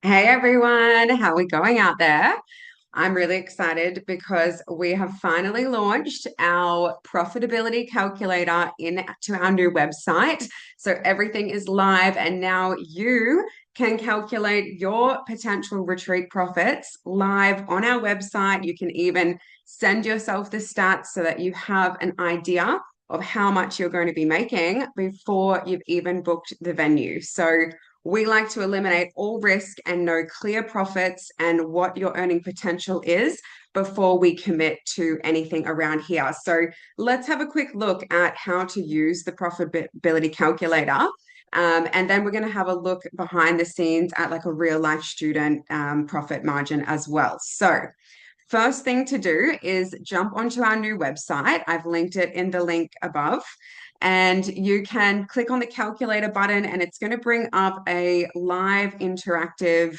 Hey everyone, how are we going out there? I'm really excited because we have finally launched our profitability calculator into our new website. So everything is live, and now you can calculate your potential retreat profits live on our website. You can even send yourself the stats so that you have an idea of how much you're going to be making before you've even booked the venue. So we like to eliminate all risk and know clear profits and what your earning potential is before we commit to anything around here. So let's have a quick look at how to use the profitability calculator. And then we're going to have a look behind the scenes at like a real life student profit margin as well. So first thing to do is jump onto our new website. I've linked it in the link above. And you can click on the calculator button, and it's going to bring up a live interactive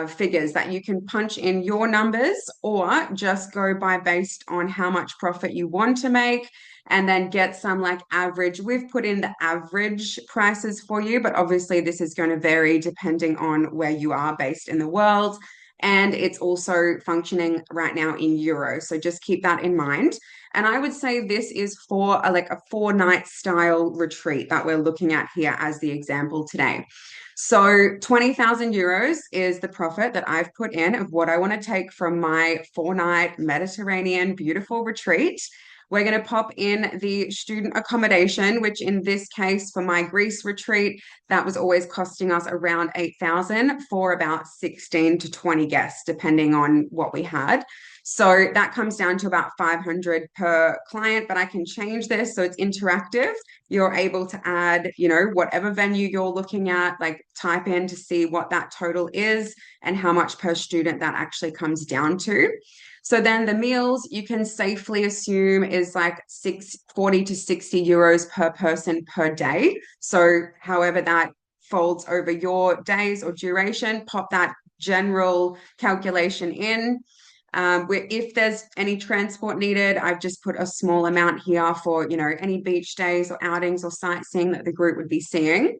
figures that you can punch in your numbers or just go by based on how much profit you want to make and then get some like average. We've put in the average prices for you, but obviously this is going to vary depending on where you are based in the world. And it's also functioning right now in euros. So just keep that in mind. And I would say this is for like a 4 night style retreat that we're looking at here as the example today. So 20,000 euros is the profit that I've put in of what I want to take from my 4 night Mediterranean beautiful retreat. We're going to pop in the student accommodation, which in this case for my Greece retreat, that was always costing us around 8,000 for about 16 to 20 guests, depending on what we had. So that comes down to about 500 per client, but I can change this so it's interactive. You're able to add, whatever venue you're looking at, like type in to see what that total is and how much per student that actually comes down to. So then the meals you can safely assume is like 40 to 60 euros per person per day. So however that folds over your days or duration, pop that general calculation in. If there's any transport needed, I've just put a small amount here for, any beach days or outings or sightseeing that the group would be seeing.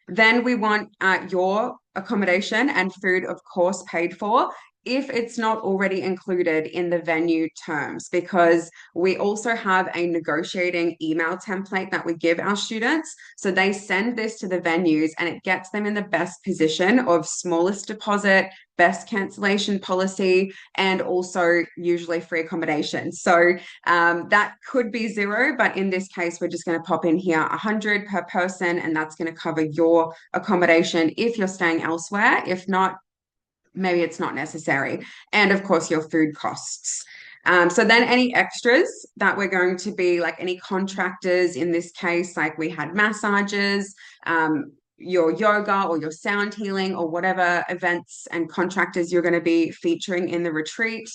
Then we want your accommodation and food, of course, paid for if it's not already included in the venue terms, because we also have a negotiating email template that we give our students. So they send this to the venues and it gets them in the best position of smallest deposit, best cancellation policy, and also usually free accommodation. So that could be zero, but in this case, we're just going to pop in here 100 per person, and that's going to cover your accommodation if you're staying elsewhere. If not, maybe it's not necessary. And of course, your food costs. So then any extras that we're going to be like any contractors in this case, like we had massages, your yoga or your sound healing or whatever events and contractors you're going to be featuring in the retreat.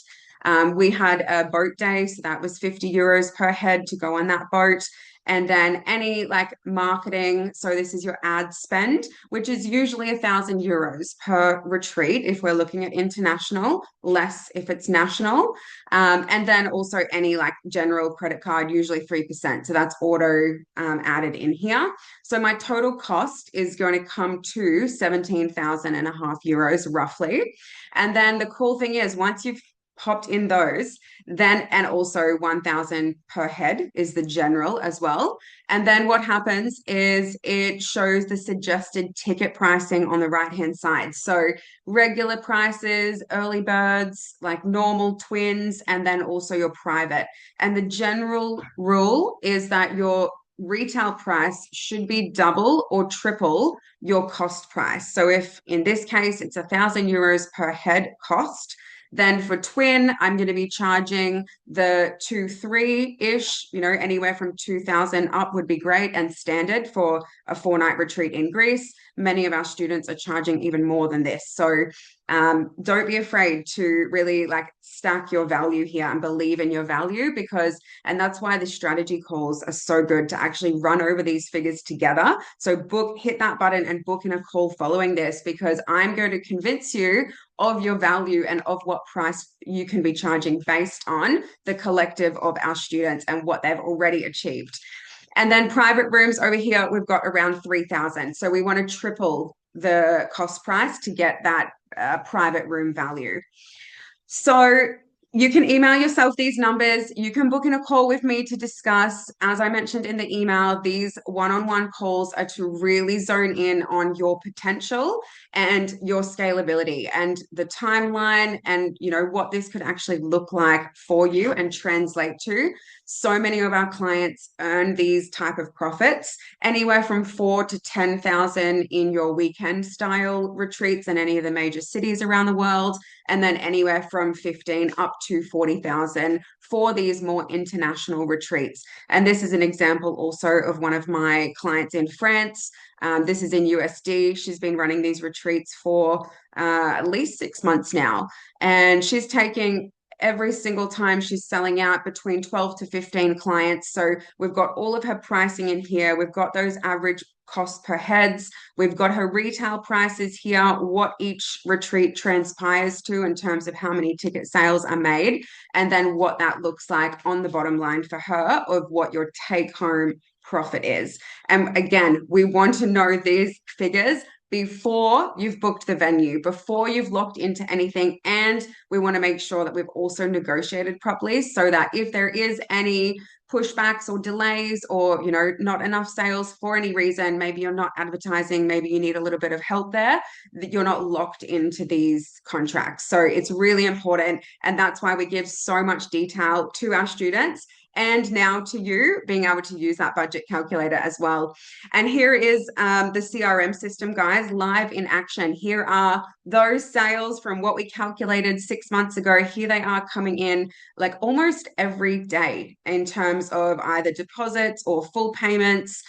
We had a boat day, so that was 50 euros per head to go on that boat. And then any like marketing, so this is your ad spend, which is usually 1,000 euros per retreat if we're looking at international, less if it's national. And then also any like general credit card, usually 3%. So that's auto added in here. So my total cost is going to come to 17,000 and a half euros roughly. And then the cool thing is once you've popped in those, then and also 1,000 per head is the general as well. And then what happens is it shows the suggested ticket pricing on the right hand side. So regular prices, early birds, like normal twins, and then also your private. And the general rule is that your retail price should be double or triple your cost price. So if in this case it's 1,000 euros per head cost, then for twin, I'm going to be charging the 2-3-ish, anywhere from 2,000 up would be great and standard for a 4 night retreat in Greece. Many of our students are charging even more than this. So don't be afraid to really like stack your value here and believe in your value and that's why the strategy calls are so good to actually run over these figures together. So hit that button and book in a call following this because I'm going to convince you of your value and of what price you can be charging based on the collective of our students and what they've already achieved. And then private rooms over here, we've got around 3,000. So we want to triple the cost price to get that private room value. So you can email yourself these numbers. You can book in a call with me to discuss. As I mentioned in the email, these one-on-one calls are to really zone in on your potential and your scalability and the timeline and what this could actually look like for you and translate to. So many of our clients earn these type of profits, anywhere from 4 to 10,000 in your weekend style retreats in any of the major cities around the world, and then anywhere from 15 up to 40,000 for these more international retreats. And this is an example also of one of my clients in France. This is in USD. She's been running these retreats for at least 6 months now. And she's taking every single time she's selling out between 12 to 15 clients. So we've got all of her pricing in here. We've got those average cost per heads. We've got her retail prices here, what each retreat transpires to in terms of how many ticket sales are made, and then what that looks like on the bottom line for her of what your take home profit is. And again, we want to know these figures before you've booked the venue, before you've locked into anything. And we want to make sure that we've also negotiated properly so that if there is any pushbacks or delays or not enough sales for any reason, maybe you're not advertising, maybe you need a little bit of help there, that you're not locked into these contracts. So it's really important, and that's why we give so much detail to our students, and now to you being able to use that budget calculator as well. And here is the CRM system, guys, live in action. Here are those sales from what we calculated 6 months ago. Here they are coming in like almost every day in terms of either deposits or full payments,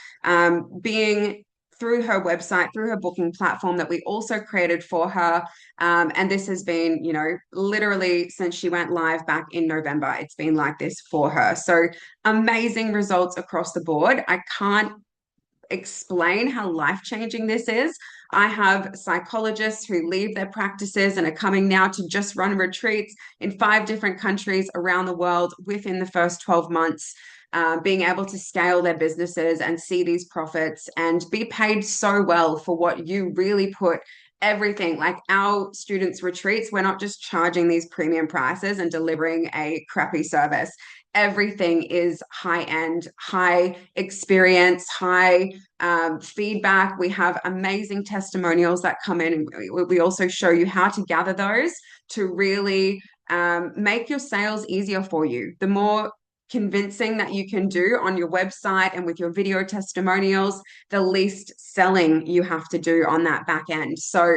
being through her website, through her booking platform that we also created for her. And this has been, literally since she went live back in November, it's been like this for her. So amazing results across the board. I can't explain how life-changing this is. I have psychologists who leave their practices and are coming now to just run retreats in 5 different countries around the world within the first 12 months. Being able to scale their businesses and see these profits and be paid so well for what you really put everything. Like our students' retreats, we're not just charging these premium prices and delivering a crappy service. Everything is high end, high experience, high feedback. We have amazing testimonials that come in, and we also show you how to gather those to really make your sales easier for you. The more convincing that you can do on your website and with your video testimonials, the least selling you have to do on that back end. So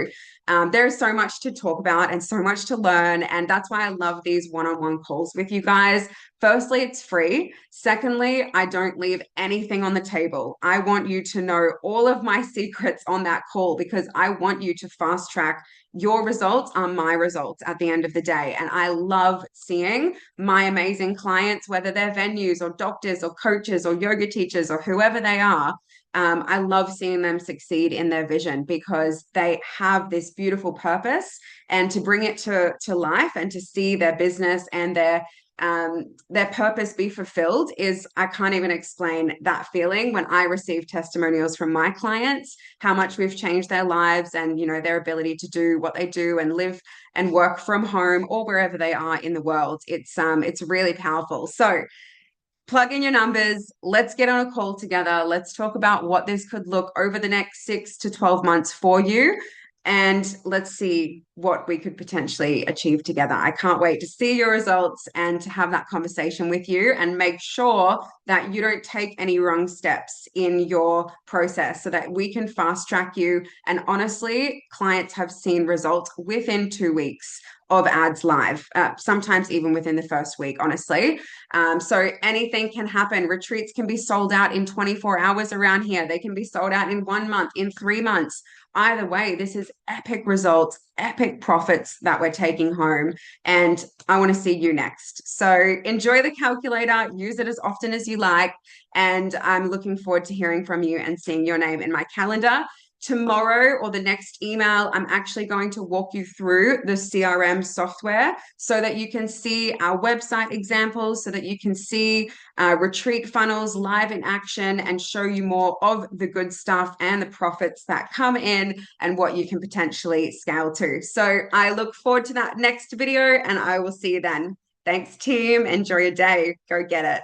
there's so much to talk about and so much to learn. And that's why I love these one-on-one calls with you guys. Firstly, it's free. Secondly, I don't leave anything on the table. I want you to know all of my secrets on that call because I want you to fast track. Your results are my results at the end of the day. And I love seeing my amazing clients, whether they're venues or doctors or coaches or yoga teachers or whoever they are. I love seeing them succeed in their vision because they have this beautiful purpose, and to bring it to life and to see their business and their purpose be fulfilled is, I can't even explain that feeling when I receive testimonials from my clients, how much we've changed their lives and, their ability to do what they do and live and work from home or wherever they are in the world. It's really powerful. So plug in your numbers. Let's get on a call together. Let's talk about what this could look over the next 6 to 12 months for you. And let's see what we could potentially achieve together. I can't wait to see your results and to have that conversation with you and make sure that you don't take any wrong steps in your process so that we can fast track you. And honestly, clients have seen results within 2 weeks of ads live, sometimes even within the first week, honestly. So anything can happen. Retreats can be sold out in 24 hours around here. They can be sold out in 1 month, in 3 months. Either way, this is epic results, epic profits that we're taking home. And I want to see you next. So enjoy the calculator, use it as often as you like. And I'm looking forward to hearing from you and seeing your name in my calendar tomorrow or the next email, I'm actually going to walk you through the CRM software so that you can see our website examples, so that you can see retreat funnels live in action and show you more of the good stuff and the profits that come in and what you can potentially scale to. So I look forward to that next video and I will see you then. Thanks, team. Enjoy your day. Go get it.